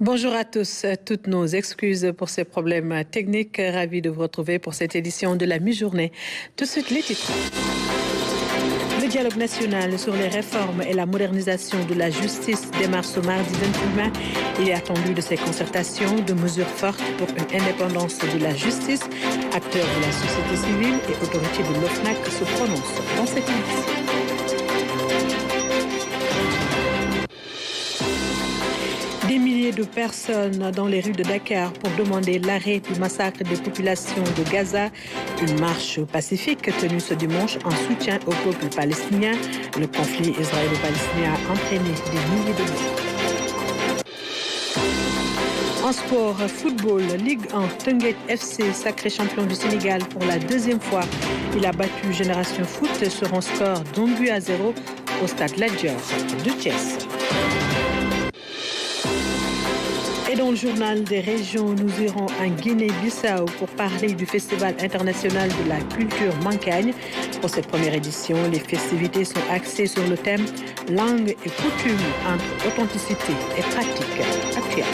Bonjour à tous, toutes nos excuses pour ces problèmes techniques. Ravi de vous retrouver pour cette édition de la mi-journée. Tout de suite, les titres. Le dialogue national sur les réformes et la modernisation de la justice démarre ce mardi 28 mai. Il est attendu de ces concertations de mesures fortes pour une indépendance de la justice. Acteurs de la société civile et autorités de l'OFNAC se prononcent dans cette émission. Des milliers de personnes dans les rues de Dakar pour demander l'arrêt du massacre des populations de Gaza. Une marche pacifique tenue ce dimanche en soutien au peuple palestinien. Le conflit israélo-palestinien a entraîné des milliers de morts. En sport, football, Ligue 1, Teungueth FC, sacré champion du Sénégal pour la deuxième fois. Il a battu Génération Foot sur un score d'1-0 au stade Lat Dior de Thiès. Et dans le journal des régions, nous irons en Guinée-Bissau pour parler du Festival international de la culture Mancagne. Pour cette première édition, les festivités sont axées sur le thème langue et coutume entre authenticité et pratique actuelle.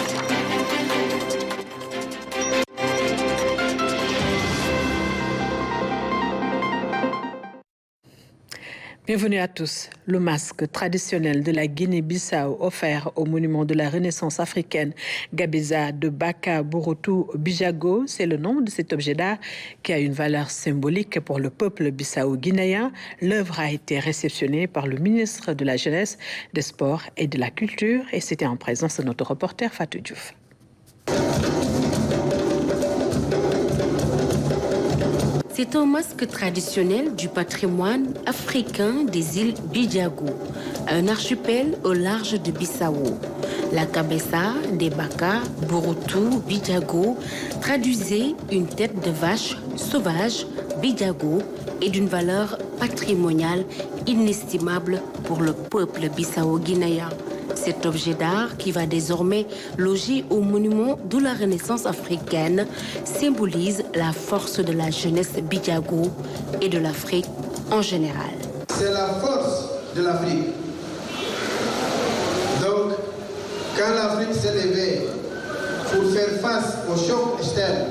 Bienvenue à tous. Le masque traditionnel de la Guinée-Bissau offert au monument de la Renaissance africaine Gabeza de Baka Borotou Bijago, c'est le nom de cet objet d'art qui a une valeur symbolique pour le peuple bissau-guinéen. L'œuvre a été réceptionnée par le ministre de la Jeunesse, des Sports et de la Culture et c'était en présence de notre reporter Fatou Diouf. C'est un masque traditionnel du patrimoine africain des îles Bijago, un archipel au large de Bissau. La Gabeza de Baka Borotou Bijago traduisait une tête de vache sauvage Bijago et d'une valeur patrimoniale inestimable pour le peuple bissau-guinéen. Cet objet d'art, qui va désormais loger au monument de la Renaissance africaine, symbolise la force de la jeunesse Bijago et de l'Afrique en général. C'est la force de l'Afrique. Donc, quand l'Afrique s'est levée pour faire face au choc externe,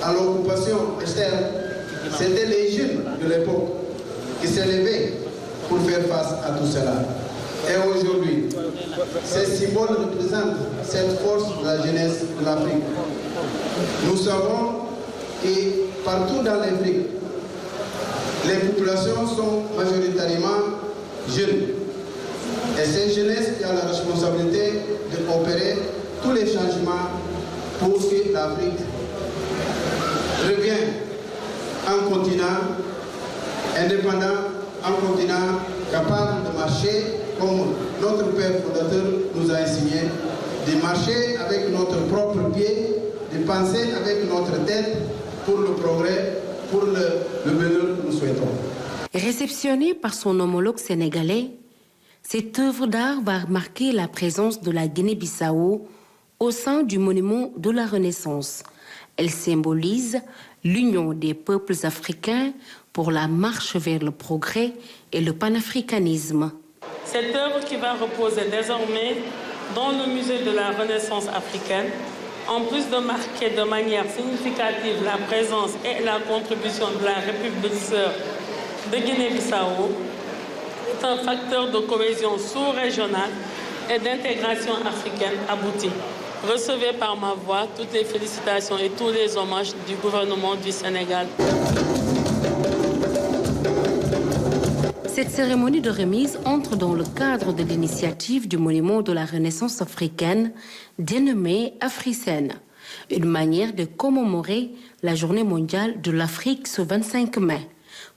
à l'occupation externe, c'était les jeunes de l'époque qui s'est levés pour faire face à tout cela. Et aujourd'hui, ces symboles représentent cette force de la jeunesse de l'Afrique. Nous savons que partout dans l'Afrique, les populations sont majoritairement jeunes. Et c'est jeunesse qui a la responsabilité d'opérer tous les changements pour que l'Afrique revienne un continent indépendant, un continent capable de marcher comme notre père fondateur nous a enseigné, de marcher avec notre propre pied, de penser avec notre tête pour le progrès, pour le bonheur que nous souhaitons. Réceptionnée par son homologue sénégalais, cette œuvre d'art va marquer la présence de la Guinée-Bissau au sein du monument de la Renaissance. Elle symbolise l'union des peuples africains pour la marche vers le progrès et le panafricanisme. Cette œuvre qui va reposer désormais dans le musée de la Renaissance africaine, en plus de marquer de manière significative la présence et la contribution de la République sœur de Guinée-Bissau, est un facteur de cohésion sous-régionale et d'intégration africaine aboutie. Recevez par ma voix toutes les félicitations et tous les hommages du gouvernement du Sénégal. Cette cérémonie de remise entre dans le cadre de l'initiative du monument de la Renaissance africaine dénommée Africène, une manière de commémorer la journée mondiale de l'Afrique ce 25 mai.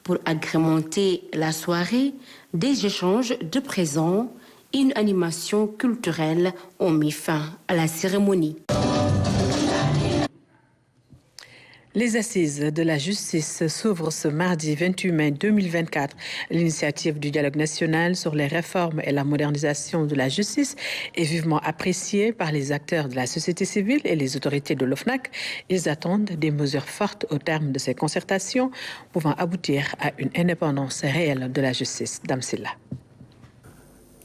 Pour agrémenter la soirée, des échanges de présents et une animation culturelle ont mis fin à la cérémonie. Les assises de la justice s'ouvrent ce mardi 28 mai 2024. L'initiative du dialogue national sur les réformes et la modernisation de la justice est vivement appréciée par les acteurs de la société civile et les autorités de l'OFNAC. Ils attendent des mesures fortes au terme de ces concertations pouvant aboutir à une indépendance réelle de la justice. Dame Silla.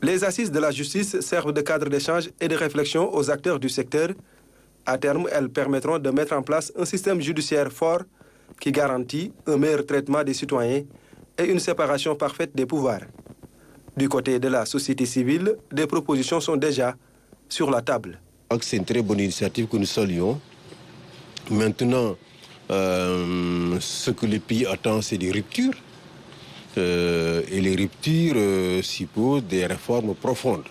Les assises de la justice servent de cadre d'échange et de réflexion aux acteurs du secteur. À terme, elles permettront de mettre en place un système judiciaire fort qui garantit un meilleur traitement des citoyens et une séparation parfaite des pouvoirs. Du côté de la société civile, des propositions sont déjà sur la table. C'est une très bonne initiative que nous saluons. Maintenant, ce que le pays attend, c'est des ruptures. Et les ruptures supposent des réformes profondes.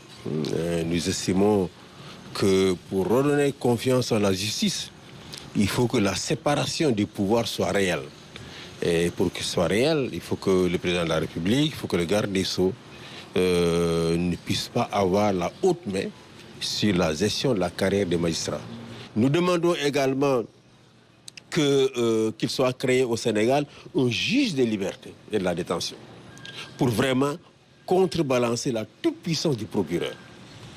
Nous estimons que pour redonner confiance à la justice, il faut que la séparation des pouvoirs soit réelle. Et pour qu'elle soit réelle, il faut que le président de la République, il faut que le garde des Sceaux ne puisse pas avoir la haute main sur la gestion de la carrière des magistrats. Nous demandons également qu'il soit créé au Sénégal un juge des libertés et de la détention pour vraiment contrebalancer la toute-puissance du procureur.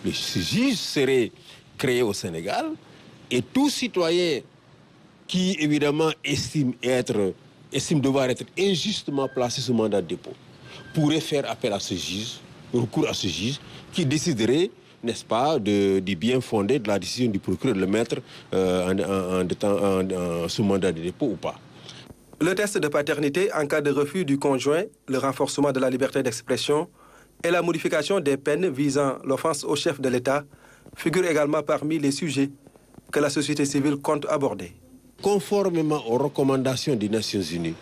Ce juge serait créé au Sénégal et tout citoyen qui, évidemment, estime devoir être injustement placé sous mandat de dépôt pourrait faire appel à ce juge, recours à ce juge, qui déciderait, n'est-ce pas, du bien fondé de la décision du procureur de le mettre sous mandat de dépôt ou pas. Le test de paternité en cas de refus du conjoint, le renforcement de la liberté d'expression et la modification des peines visant l'offense au chef de l'État figurent également parmi les sujets que la société civile compte aborder. Conformément aux recommandations des Nations Unies,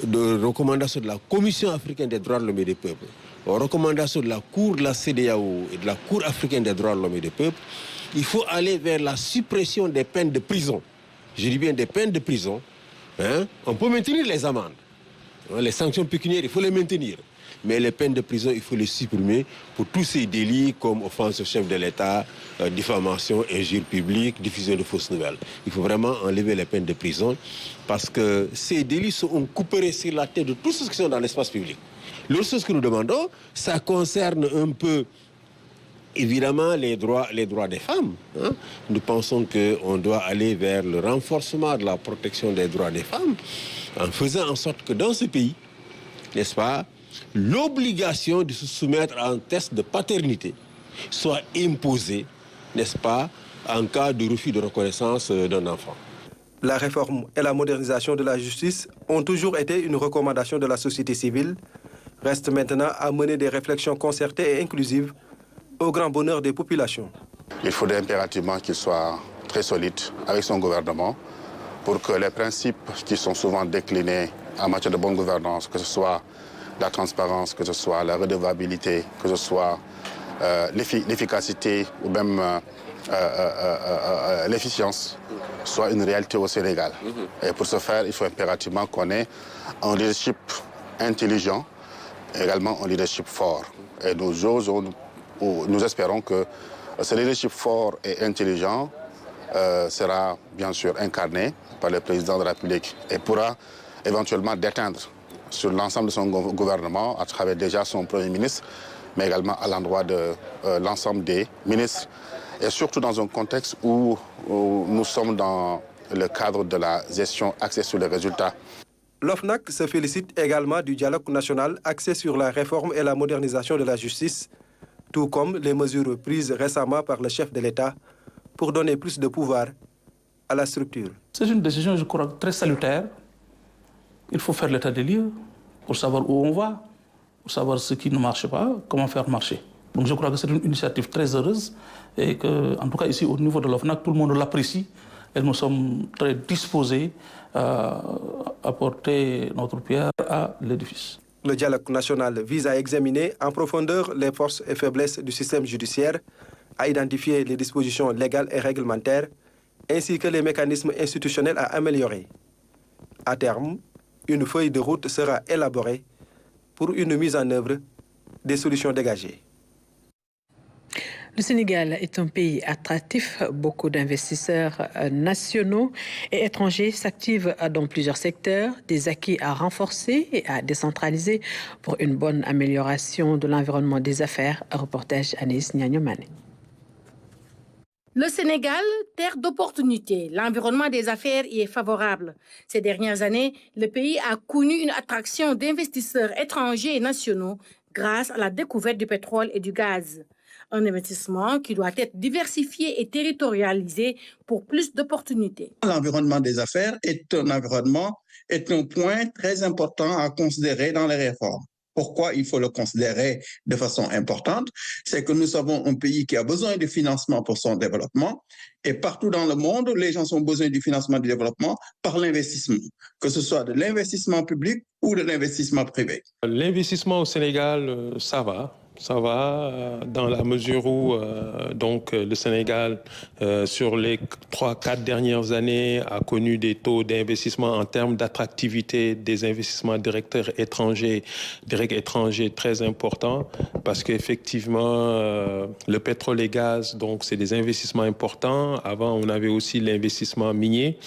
aux recommandations de la Commission africaine des droits de l'homme et des peuples, aux recommandations de la Cour de la CEDEAO et de la Cour africaine des droits de l'homme et des peuples, il faut aller vers la suppression des peines de prison. Je dis bien des peines de prison. On peut maintenir les amendes. Les sanctions pécuniaires, il faut les maintenir. Mais les peines de prison, il faut les supprimer pour tous ces délits comme offense au chef de l'État, diffamation, injure publique, diffusion de fausses nouvelles. Il faut vraiment enlever les peines de prison parce que ces délits sont coupés sur la tête de tous ceux qui sont dans l'espace public. L'autre chose que nous demandons, ça concerne un peu, évidemment, les droits des femmes. Nous pensons qu'on doit aller vers le renforcement de la protection des droits des femmes en faisant en sorte que dans ce pays, n'est-ce pas, l'obligation de se soumettre à un test de paternité soit imposée, n'est-ce pas, en cas de refus de reconnaissance d'un enfant. La réforme et la modernisation de la justice ont toujours été une recommandation de la société civile. Reste maintenant à mener des réflexions concertées et inclusives au grand bonheur des populations. Il faudrait impérativement qu'il soit très solide avec son gouvernement pour que les principes qui sont souvent déclinés en matière de bonne gouvernance, que ce soit la transparence, que ce soit la redevabilité, que ce soit l'efficacité ou même l'efficience, soit une réalité au Sénégal. Et pour ce faire, il faut impérativement qu'on ait un leadership intelligent, également un leadership fort. Et nous espérons que ce leadership fort et intelligent sera bien sûr incarné par le président de la République et pourra éventuellement déteindre sur l'ensemble de son gouvernement, à travers déjà son Premier ministre, mais également à l'endroit de l'ensemble des ministres, et surtout dans un contexte où nous sommes dans le cadre de la gestion axée sur les résultats. L'OFNAC se félicite également du dialogue national axé sur la réforme et la modernisation de la justice, tout comme les mesures prises récemment par le chef de l'État pour donner plus de pouvoir à la structure. C'est une décision, je crois, très salutaire. Il faut faire l'état des lieux pour savoir où on va, pour savoir ce qui ne marche pas, comment faire marcher. Donc je crois que c'est une initiative très heureuse et que, en tout cas ici au niveau de l'OFNAC, tout le monde l'apprécie et nous sommes très disposés à apporter notre pierre à l'édifice. Le dialogue national vise à examiner en profondeur les forces et faiblesses du système judiciaire, à identifier les dispositions légales et réglementaires, ainsi que les mécanismes institutionnels à améliorer. À terme, une feuille de route sera élaborée pour une mise en œuvre des solutions dégagées. Le Sénégal est un pays attractif. Beaucoup d'investisseurs nationaux et étrangers s'activent dans plusieurs secteurs, des acquis à renforcer et à décentraliser pour une bonne amélioration de l'environnement des affaires. Reportage Anis Nyanyomane. Le Sénégal, terre d'opportunités, l'environnement des affaires y est favorable. Ces dernières années, le pays a connu une attraction d'investisseurs étrangers et nationaux grâce à la découverte du pétrole et du gaz. Un investissement qui doit être diversifié et territorialisé pour plus d'opportunités. L'environnement des affaires est un point très important à considérer dans les réformes. Pourquoi il faut le considérer de façon importante? C'est que nous savons un pays qui a besoin de financement pour son développement et partout dans le monde, les gens ont besoin du financement du développement par l'investissement, que ce soit de l'investissement public ou de l'investissement privé. L'investissement au Sénégal, ça va. Ça va dans la mesure où le Sénégal, sur les 3-4 dernières années, a connu des taux d'investissement en termes d'attractivité des investissements directs étrangers très importants parce qu'effectivement, le pétrole et gaz, donc c'est des investissements importants. Avant, on avait aussi l'investissement minier.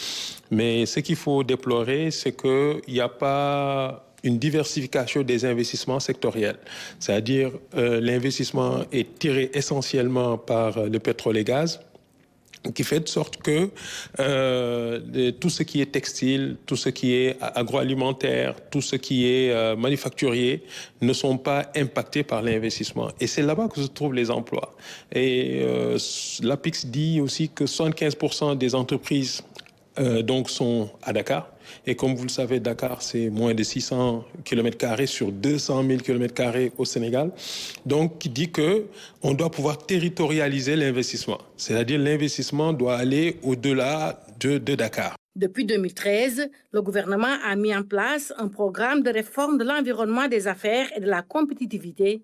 Mais ce qu'il faut déplorer, c'est qu'il n'y a pas une diversification des investissements sectoriels. C'est-à-dire l'investissement est tiré essentiellement par le pétrole et gaz, qui fait de sorte que tout ce qui est textile, tout ce qui est agroalimentaire, tout ce qui est manufacturier ne sont pas impactés par l'investissement. Et c'est là-bas que se trouvent les emplois. Et l'APIX dit aussi que 75% des entreprises sont à Dakar. Et comme vous le savez, Dakar, c'est moins de 600 km² sur 200 000 km² au Sénégal. Donc, qui dit qu'on doit pouvoir territorialiser l'investissement. C'est-à-dire l'investissement doit aller au-delà de Dakar. Depuis 2013, le gouvernement a mis en place un programme de réforme de l'environnement des affaires et de la compétitivité.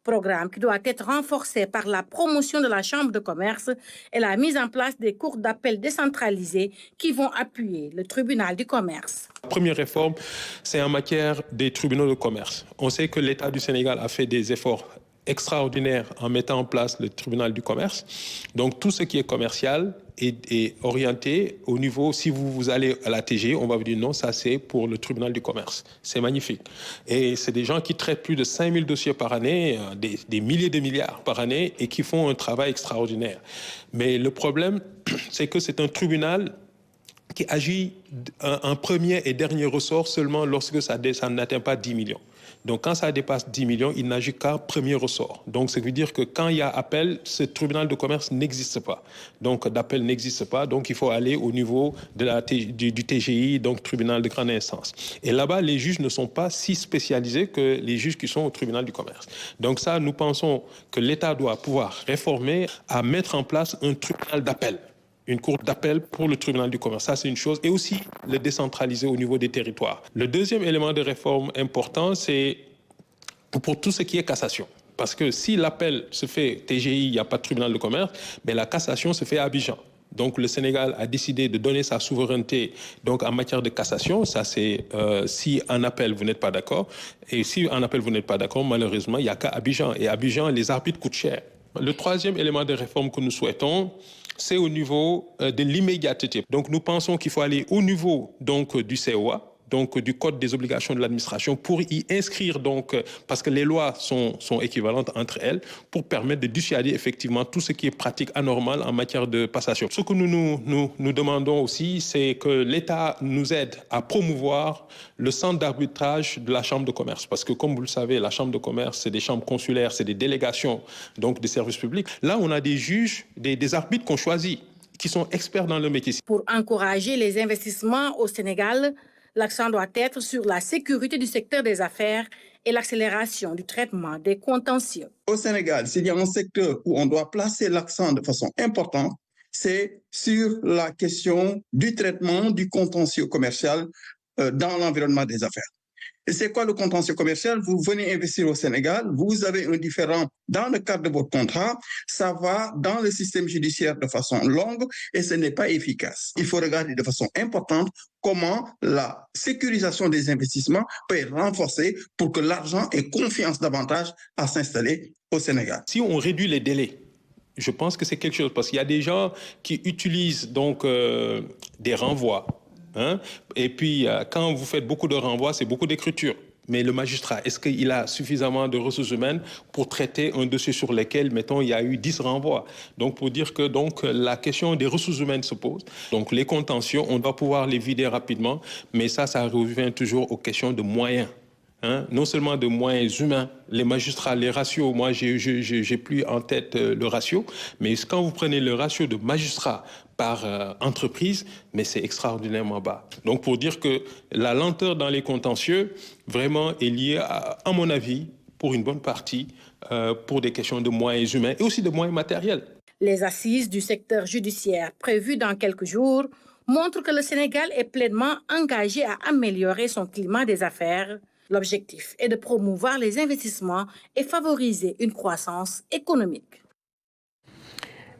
Programme qui doit être renforcé par la promotion de la Chambre de commerce et la mise en place des cours d'appel décentralisés qui vont appuyer le tribunal du commerce. La première réforme, c'est en matière des tribunaux de commerce. On sait que l'État du Sénégal a fait des efforts extraordinaire en mettant en place le tribunal du commerce. Donc tout ce qui est commercial est orienté au niveau, si vous allez à la TG, on va vous dire non, ça c'est pour le tribunal du commerce. C'est magnifique. Et c'est des gens qui traitent plus de 5000 dossiers par année, des milliers de milliards par année et qui font un travail extraordinaire. Mais le problème, c'est que c'est un tribunal qui agit en premier et dernier ressort seulement lorsque ça n'atteint pas 10 millions. Donc, quand ça dépasse 10 millions, il n'agit qu'à premier ressort. Donc, ça veut dire que quand il y a appel, ce tribunal de commerce n'existe pas. Donc, d'appel n'existe pas. Donc, il faut aller au niveau du TGI, donc tribunal de grande instance. Et là-bas, les juges ne sont pas si spécialisés que les juges qui sont au tribunal du commerce. Donc, ça, nous pensons que l'État doit pouvoir réformer à mettre en place un tribunal d'appel. Une cour d'appel pour le tribunal du commerce. Ça, c'est une chose. Et aussi, le décentraliser au niveau des territoires. Le deuxième élément de réforme important, c'est pour tout ce qui est cassation. Parce que si l'appel se fait TGI, il n'y a pas de tribunal de commerce, mais la cassation se fait à Abidjan. Donc, le Sénégal a décidé de donner sa souveraineté donc, en matière de cassation. Ça, c'est si en appel, vous n'êtes pas d'accord. Et si en appel, vous n'êtes pas d'accord, malheureusement, il n'y a qu'à Abidjan. Et Abidjan, les arbitres coûtent cher. Le troisième élément de réforme que nous souhaitons, c'est au niveau de l'immédiateté. Donc, nous pensons qu'il faut aller au niveau donc, du COA, donc du Code des obligations de l'administration, pour y inscrire, donc, parce que les lois sont équivalentes entre elles, pour permettre de dissuader effectivement tout ce qui est pratique anormale en matière de passation. Ce que nous demandons aussi, c'est que l'État nous aide à promouvoir le centre d'arbitrage de la Chambre de commerce. Parce que, comme vous le savez, la Chambre de commerce, c'est des chambres consulaires, c'est des délégations donc, des services publics. Là, on a des juges, des arbitres qu'on choisit, qui sont experts dans le métier. Pour encourager les investissements au Sénégal, l'accent doit être sur la sécurité du secteur des affaires et l'accélération du traitement des contentieux. Au Sénégal, s'il y a un secteur où on doit placer l'accent de façon importante, c'est sur la question du traitement du contentieux commercial dans l'environnement des affaires. Et c'est quoi le contentieux commercial? Vous venez investir au Sénégal, vous avez un différend dans le cadre de votre contrat, ça va dans le système judiciaire de façon longue et ce n'est pas efficace. Il faut regarder de façon importante comment la sécurisation des investissements peut être renforcée pour que l'argent ait confiance davantage à s'installer au Sénégal. Si on réduit les délais, je pense que c'est quelque chose, parce qu'il y a des gens qui utilisent donc des renvois. Et puis, quand vous faites beaucoup de renvois, c'est beaucoup d'écriture. Mais le magistrat, est-ce qu'il a suffisamment de ressources humaines pour traiter un dossier sur lequel, mettons, il y a eu 10 renvois? Donc, pour dire que donc, la question des ressources humaines se pose. Donc, les contentieux, on doit pouvoir les vider rapidement. Mais ça revient toujours aux questions de moyens. non seulement de moyens humains, les magistrats, les ratios, moi j'ai plus en tête le ratio, mais quand vous prenez le ratio de magistrats par entreprise, mais c'est extraordinairement bas. Donc pour dire que la lenteur dans les contentieux, vraiment est liée à mon avis, pour une bonne partie, pour des questions de moyens humains et aussi de moyens matériels. Les assises du secteur judiciaire prévues dans quelques jours montrent que le Sénégal est pleinement engagé à améliorer son climat des affaires. L'objectif est de promouvoir les investissements et favoriser une croissance économique.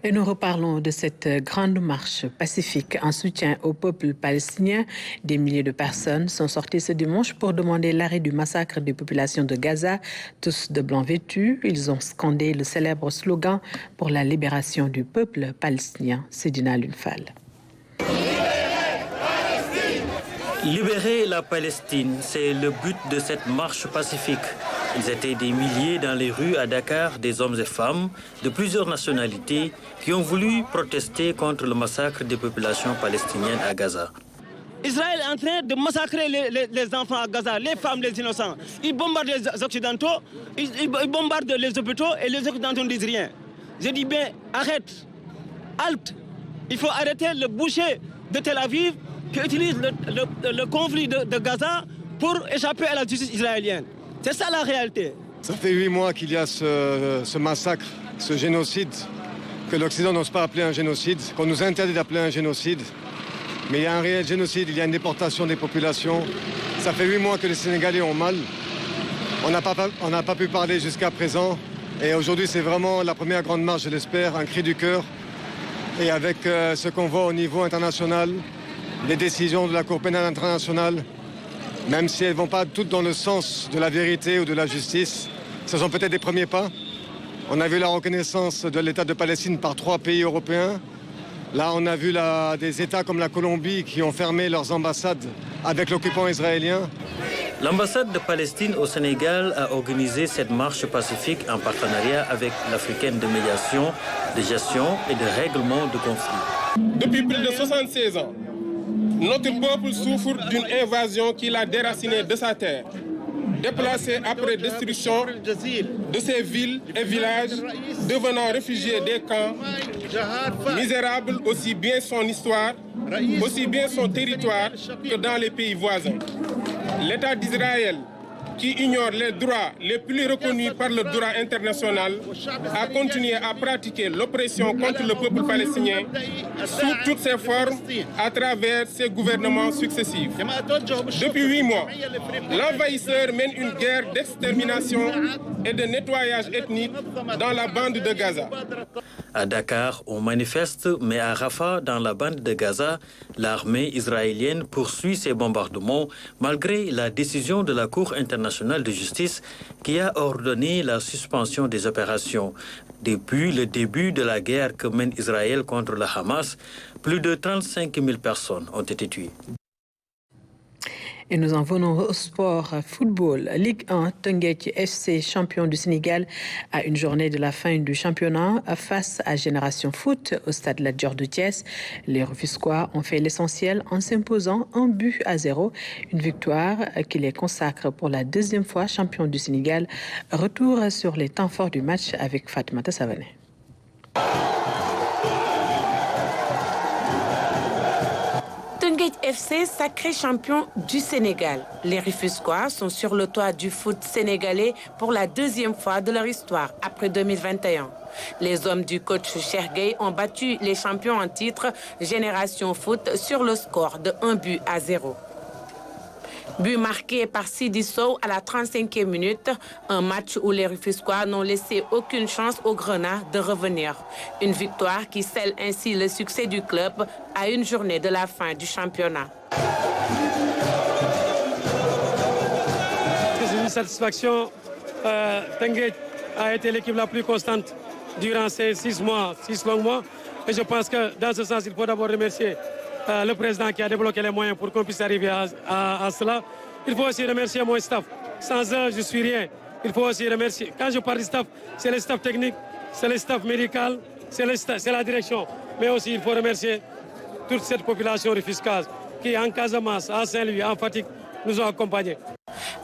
Et nous reparlons de cette grande marche pacifique en soutien au peuple palestinien. Des milliers de personnes sont sorties ce dimanche pour demander l'arrêt du massacre des populations de Gaza. Tous de blanc vêtus, ils ont scandé le célèbre slogan pour la libération du peuple palestinien. Sedina Lunfal. Libérer la Palestine, c'est le but de cette marche pacifique. Ils étaient des milliers dans les rues à Dakar, des hommes et femmes de plusieurs nationalités qui ont voulu protester contre le massacre des populations palestiniennes à Gaza. Israël est en train de massacrer les enfants à Gaza, les femmes, les innocents. Ils bombardent les Occidentaux, ils bombardent les hôpitaux et les Occidentaux ne disent rien. Je dis bien, arrête, halte. Il faut arrêter le boucher de Tel Aviv qui utilise le conflit de Gaza pour échapper à la justice israélienne. C'est ça la réalité. Ça fait 8 mois qu'il y a ce massacre, ce génocide, que l'Occident n'ose pas appeler un génocide, qu'on nous interdit d'appeler un génocide. Mais il y a un réel génocide, il y a une déportation des populations. Ça fait 8 mois que les Sénégalais ont mal. On n'a pas pu parler jusqu'à présent. Et aujourd'hui, c'est vraiment la première grande marche, je l'espère, un cri du cœur. Et avec ce qu'on voit au niveau international, les décisions de la Cour pénale internationale, même si elles ne vont pas toutes dans le sens de la vérité ou de la justice, ce sont peut-être des premiers pas. On a vu la reconnaissance de l'État de Palestine par 3 pays européens. Là, on a vu des États comme la Colombie qui ont fermé leurs ambassades avec l'occupant israélien. L'ambassade de Palestine au Sénégal a organisé cette marche pacifique en partenariat avec l'Africaine de médiation, de gestion et de règlement de conflits. Depuis plus de 76 ans, notre peuple souffre d'une invasion qui l'a déraciné de sa terre. Déplacé après destruction de ses villes et villages, devenant réfugiés des camps, misérable aussi bien son histoire, aussi bien son territoire que dans les pays voisins. L'État d'Israël, qui ignore les droits les plus reconnus par le droit international, a continué à pratiquer l'oppression contre le peuple palestinien sous toutes ses formes à travers ses gouvernements successifs. Depuis 8 mois, l'envahisseur mène une guerre d'extermination et de nettoyage ethnique dans la bande de Gaza. À Dakar, on manifeste, mais à Rafah, dans la bande de Gaza, l'armée israélienne poursuit ses bombardements malgré la décision de la Cour internationale de justice qui a ordonné la suspension des opérations. Depuis le début de la guerre que mène Israël contre le Hamas, plus de 35 000 personnes ont été tuées. Et nous en venons au sport football. Ligue 1, Teungueth FC, champion du Sénégal, à une journée de la fin du championnat face à Génération Foot au stade Lat Dior de Thiès. Les Rufisquois ont fait l'essentiel en s'imposant 1-0. Une victoire qui les consacre pour la 2e fois champion du Sénégal. Retour sur les temps forts du match avec Fatoumata Savané. Teungueth FC, sacré champion du Sénégal. Les Rufisquois sont sur le toit du foot sénégalais pour la 2e fois de leur histoire, après 2021. Les hommes du coach Cheikh Gueye ont battu les champions en titre Génération Foot sur le score de 1-0. But marqué par Sidi Sow à la 35e minute, un match où les Rufisquois n'ont laissé aucune chance aux Grenats de revenir. Une victoire qui scelle ainsi le succès du club à une journée de la fin du championnat. C'est une satisfaction. Teungueth a été l'équipe la plus constante durant ces 6 longs mois. Et je pense que dans ce sens, il faut d'abord remercier le président qui a débloqué les moyens pour qu'on puisse arriver à cela. Il faut aussi remercier mon staff. Sans eux, je ne suis rien. Il faut aussi remercier. Quand je parle du staff, c'est le staff technique, c'est le staff médical, c'est la direction. Mais aussi, il faut remercier toute cette population rufisquoise qui, en Casamance, en Saint-Louis, en Fatick, nous ont accompagnés.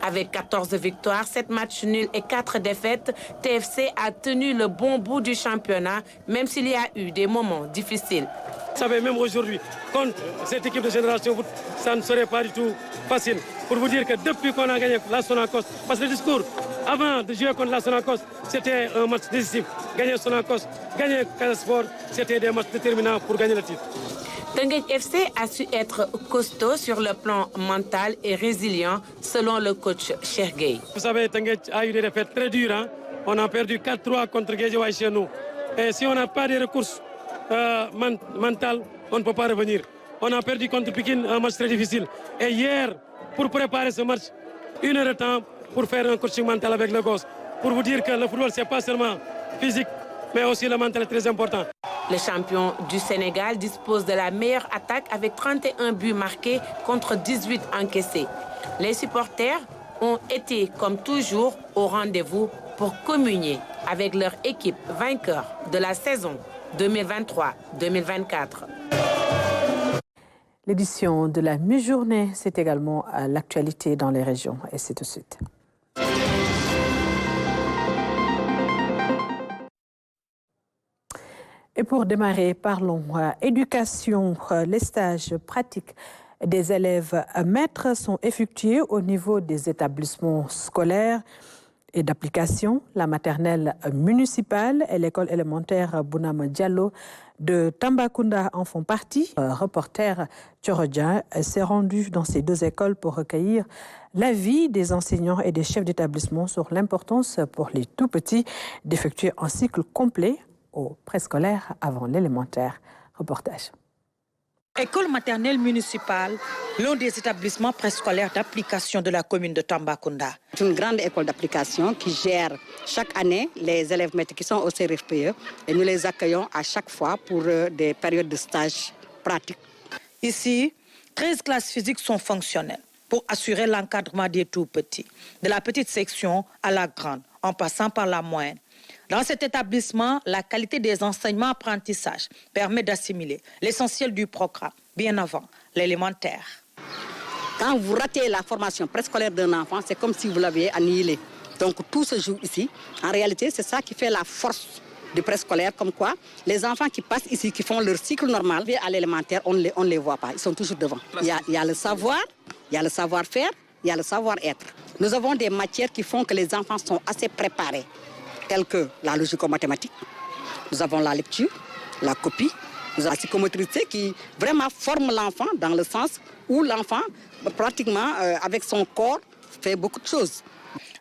Avec 14 victoires, 7 matchs nuls et 4 défaites, TFC a tenu le bon bout du championnat, même s'il y a eu des moments difficiles. Vous savez, même aujourd'hui, contre cette équipe de Génération Foot, ça ne serait pas du tout facile. Pour vous dire que depuis qu'on a gagné la Sonacos, parce que le discours, avant de jouer contre la Sonacos, c'était un match décisif. Gagner Sonacos, gagner Casa Sport, c'était des matchs déterminants pour gagner le titre. Teungueth FC a su être costaud sur le plan mental et résilient, selon le coach Cheikh Gueye. Vous savez, Teungueth a eu des défaites très dures. Hein? On a perdu 4-3 contre Guédiawaye chez nous. Et si on n'a pas de ressources mentales, on ne peut pas revenir. On a perdu contre Pikine, un match très difficile. Et hier, pour préparer ce match, 1 heure de temps pour faire un coaching mental avec le gosse. Pour vous dire que le football, ce n'est pas seulement physique, mais aussi le mental est très important. Le champion du Sénégal dispose de la meilleure attaque avec 31 buts marqués contre 18 encaissés. Les supporters ont été, comme toujours, au rendez-vous pour communier avec leur équipe vainqueur de la saison 2023-2024. L'édition de la mi-journée, c'est également l'actualité dans les régions. Et c'est tout de suite. Et pour démarrer, parlons éducation. Les stages pratiques des élèves maîtres sont effectués au niveau des établissements scolaires et d'application. La maternelle municipale et l'école élémentaire Bounama Diallo de Tambacounda en font partie. Reporter Tchorodja s'est rendu dans ces 2 écoles pour recueillir l'avis des enseignants et des chefs d'établissement sur l'importance pour les tout-petits d'effectuer un cycle complet au préscolaire avant l'élémentaire. Reportage. École maternelle municipale, l'un des établissements préscolaires d'application de la commune de Tambacounda. C'est une grande école d'application qui gère chaque année les élèves maîtres qui sont au CRFPE et nous les accueillons à chaque fois pour des périodes de stage pratiques. Ici, 13 classes physiques sont fonctionnelles pour assurer l'encadrement des tout-petits, de la petite section à la grande, en passant par la moyenne. Dans cet établissement, la qualité des enseignements-apprentissages permet d'assimiler l'essentiel du programme, bien avant l'élémentaire. Quand vous ratez la formation préscolaire d'un enfant, c'est comme si vous l'aviez annihilé. Donc tout se joue ici. En réalité, c'est ça qui fait la force du préscolaire, comme quoi les enfants qui passent ici, qui font leur cycle normal, à l'élémentaire, on ne les voit pas, ils sont toujours devant. Il y a le savoir, il y a le savoir-faire, il y a le savoir-être. Nous avons des matières qui font que les enfants sont assez préparés, telles que la logico-mathématique, nous avons la lecture, la copie, nous avons la psychomotricité qui vraiment forme l'enfant dans le sens où l'enfant, pratiquement avec son corps, fait beaucoup de choses.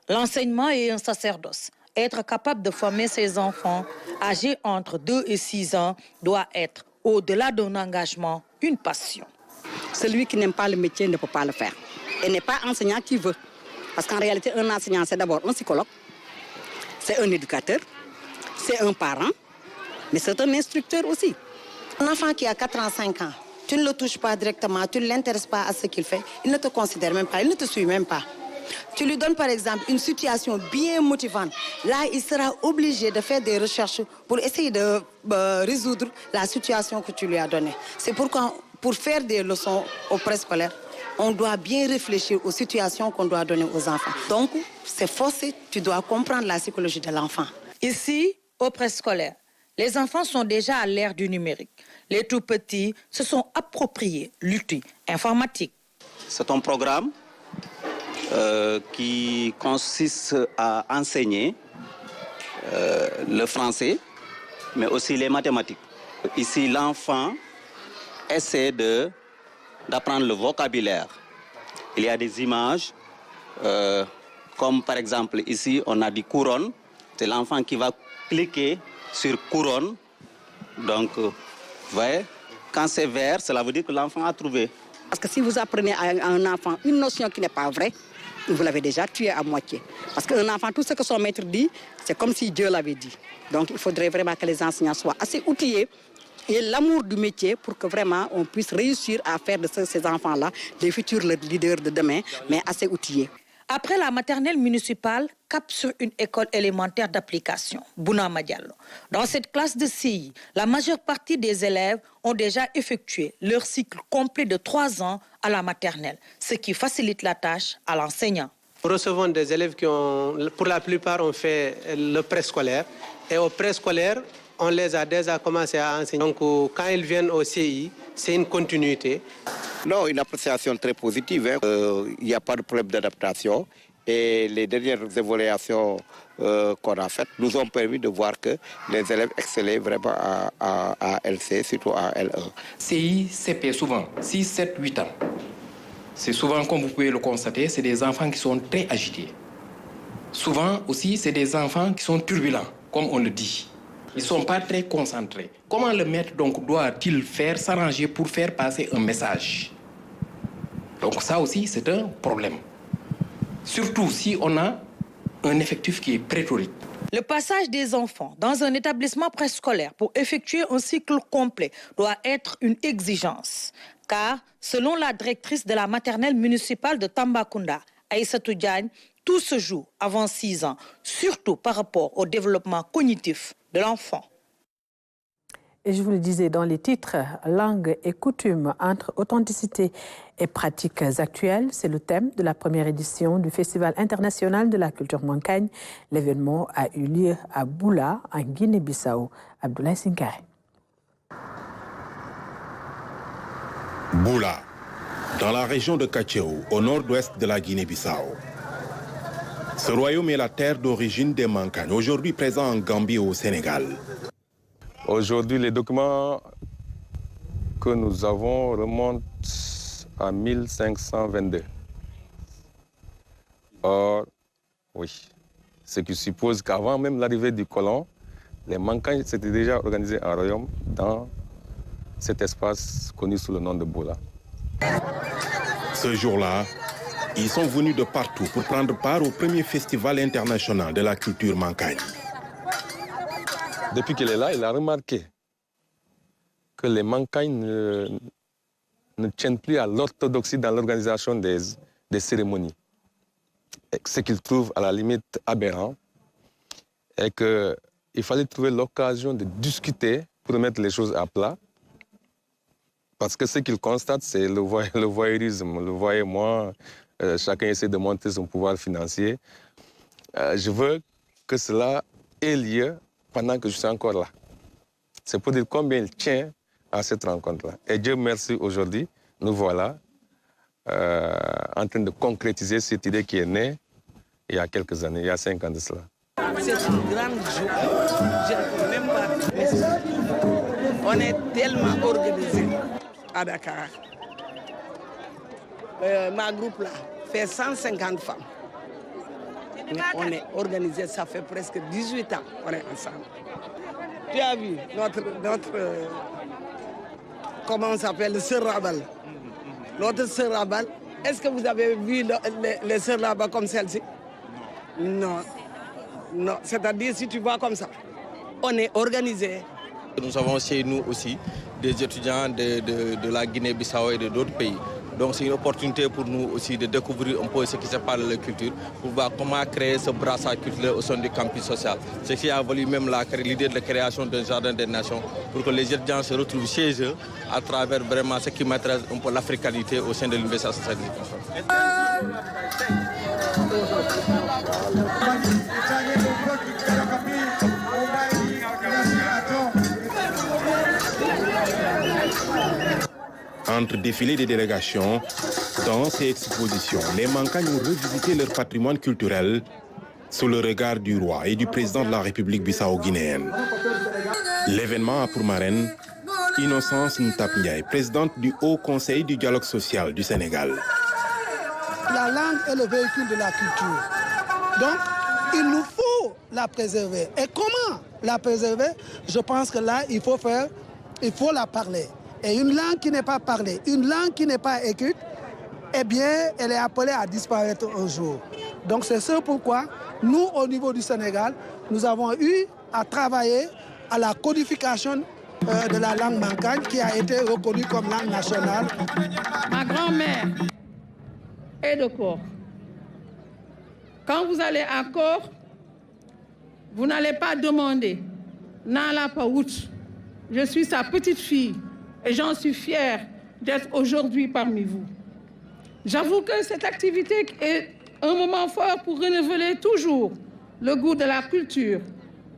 L'enseignement est un sacerdoce. Être capable de former ses enfants âgés entre 2 et 6 ans doit être, au-delà d'un engagement, une passion. Celui qui n'aime pas le métier ne peut pas le faire. Et n'est pas enseignant qui veut. Parce qu'en réalité, un enseignant, c'est d'abord un psychologue, c'est un éducateur, c'est un parent, mais c'est un instructeur aussi. Un enfant qui a 4 ans, 5 ans, tu ne le touches pas directement, tu ne l'intéresses pas à ce qu'il fait, il ne te considère même pas, il ne te suit même pas. Tu lui donnes par exemple une situation bien motivante. Là, il sera obligé de faire des recherches pour essayer de résoudre la situation que tu lui as donnée. C'est pourquoi, pour faire des leçons au préscolaire, on doit bien réfléchir aux situations qu'on doit donner aux enfants. Donc, c'est forcé, tu dois comprendre la psychologie de l'enfant. Ici, au préscolaire, les enfants sont déjà à l'ère du numérique. Les tout-petits se sont appropriés l'outil informatique. C'est un programme qui consiste à enseigner le français, mais aussi les mathématiques. Ici, l'enfant essaie d'apprendre le vocabulaire. Il y a des images, comme par exemple ici, on a dit couronne. C'est l'enfant qui va cliquer sur couronne. Donc, vous voyez, quand c'est vert, cela veut dire que l'enfant a trouvé. Parce que si vous apprenez à un enfant une notion qui n'est pas vraie, vous l'avez déjà tué à moitié. Parce qu'un enfant, tout ce que son maître dit, c'est comme si Dieu l'avait dit. Donc, il faudrait vraiment que les enseignants soient assez outillés et l'amour du métier pour que vraiment on puisse réussir à faire de ces enfants-là des futurs leaders de demain, mais assez outillés. Après la maternelle municipale, cap sur une école élémentaire d'application, Bounama Diallo. Dans cette classe de CI, la majeure partie des élèves ont déjà effectué leur cycle complet de 3 ans à la maternelle, ce qui facilite la tâche à l'enseignant. recevons des élèves qui pour la plupart, ont fait le préscolaire. Et au préscolaire, on les a déjà commencé à enseigner. Donc, quand ils viennent au CI, c'est une continuité. Non, une appréciation très positive. Il n'y a pas de problème d'adaptation. Et les dernières évaluations qu'on a faites nous ont permis de voir que les élèves excellaient vraiment à LC, surtout à L1. CI, CP, souvent, 6, 7, 8 ans. C'est souvent, comme vous pouvez le constater, c'est des enfants qui sont très agités. Souvent aussi, c'est des enfants qui sont turbulents, comme on le dit. Ils ne sont pas très concentrés. Comment le maître donc doit-il faire, s'arranger pour faire passer un message? Donc ça aussi, c'est un problème. Surtout si on a un effectif qui est pléthorique. Le passage des enfants dans un établissement préscolaire pour effectuer un cycle complet doit être une exigence. Car, selon la directrice de la maternelle municipale de Tambacounda, Aïssatou Diagne, tout se joue avant 6 ans, surtout par rapport au développement cognitif de l'enfant. Et je vous le disais dans les titres, langue et coutumes entre authenticité et pratiques actuelles, c'est le thème de la première édition du Festival international de la culture mankagne. L'événement a eu lieu à Boula, en Guinée-Bissau. Abdoulaye Sinkare. Boula, dans la région de Kachéou, au nord-ouest de la Guinée-Bissau. Ce royaume est la terre d'origine des Mankagnes, aujourd'hui présent en Gambie et au Sénégal. Aujourd'hui, les documents que nous avons remontent à 1522. Or, oui, ce qui suppose qu'avant même l'arrivée du colon, les Mankagnes s'étaient déjà organisés en royaume dans cet espace connu sous le nom de Boula. Ce jour-là, ils sont venus de partout pour prendre part au premier festival international de la culture mankagne. Depuis qu'il est là, il a remarqué que les Mankagnes ne tiennent plus à l'orthodoxie dans l'organisation des cérémonies. Et ce qu'il trouve à la limite aberrant est qu'il fallait trouver l'occasion de discuter pour mettre les choses à plat. Parce que ce qu'il constate, c'est le voyeurisme. Le voyez-moi, chacun essaie de monter son pouvoir financier. Je veux que cela ait lieu pendant que je suis encore là. C'est pour dire combien il tient à cette rencontre-là. Et Dieu merci, aujourd'hui, nous voilà en train de concrétiser cette idée qui est née il y a quelques années, il y a 5 ans de cela. C'est une grande joie. Je ne peux même pas m'expliquer. On est tellement organisés à Dakar. Ma groupe là fait 150 femmes. Mais on est organisé, ça fait presque 18 ans qu'on est ensemble. Tu as vu notre comment on s'appelle, le Sœur Rabal. Notre Sœur Rabal, est-ce que vous avez vu les Sœurs Rabal comme celle-ci? Non. Non, c'est-à-dire si tu vois comme ça, on est organisé. Nous avons chez nous aussi des étudiants de la Guinée-Bissau et d'autres pays. Donc c'est une opportunité pour nous aussi de découvrir un peu ce qui se passe de la culture, pour voir comment créer ce brassage culturel au sein du campus social. Ce qui a valu même l'idée de la création d'un jardin des nations, pour que les étudiants se retrouvent chez eux à travers vraiment ce qui m'intéresse un peu l'africanité au sein de l'Université sociale. Entre défilés des délégations, danses et expositions, les Mankagnes ont revisité leur patrimoine culturel sous le regard du roi et du président de la République bissau-guinéenne. L'événement a pour marraine Innocence Ntap-Ndiaye, présidente du Haut Conseil du dialogue social du Sénégal. La langue est le véhicule de la culture. Donc, il nous faut la préserver. Et comment la préserver? Je pense que là, il faut la parler. Et une langue qui n'est pas parlée, une langue qui n'est pas écrite, eh bien, elle est appelée à disparaître un jour. Donc c'est ce pourquoi nous, au niveau du Sénégal, nous avons eu à travailler à la codification de la langue mankagne qui a été reconnue comme langue nationale. Ma grand-mère est de Kor. Quand vous allez à Kor, vous n'allez pas demander « Nala Paout ». Je suis sa petite fille. Et j'en suis fière d'être aujourd'hui parmi vous. J'avoue que cette activité est un moment fort pour renouveler toujours le goût de la culture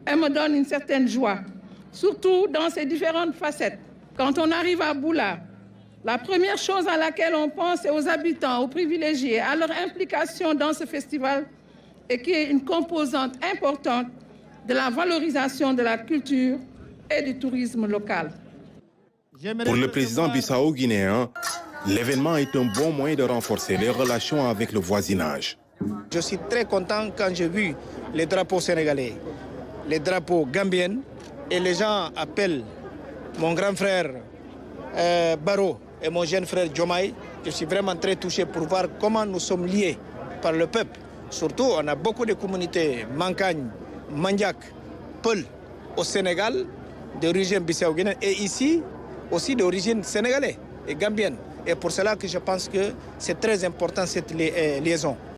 et me donne une certaine joie, surtout dans ses différentes facettes. Quand on arrive à Boula, la première chose à laquelle on pense est aux habitants, aux privilégiés, à leur implication dans ce festival et qui est une composante importante de la valorisation de la culture et du tourisme local. Pour le président bissau-guinéen, l'événement est un bon moyen de renforcer les relations avec le voisinage. Je suis très content quand j'ai vu les drapeaux sénégalais, les drapeaux gambiens, et les gens appellent mon grand frère Baro et mon jeune frère Diomaye. Je suis vraiment très touché pour voir comment nous sommes liés par le peuple. Surtout, on a beaucoup de communautés Mankagne, Mandiak, Peul au Sénégal, d'origine bissau-guinéenne, et ici aussi d'origine sénégalaise et gambienne. Et pour cela que je pense que c'est très important cette liaison.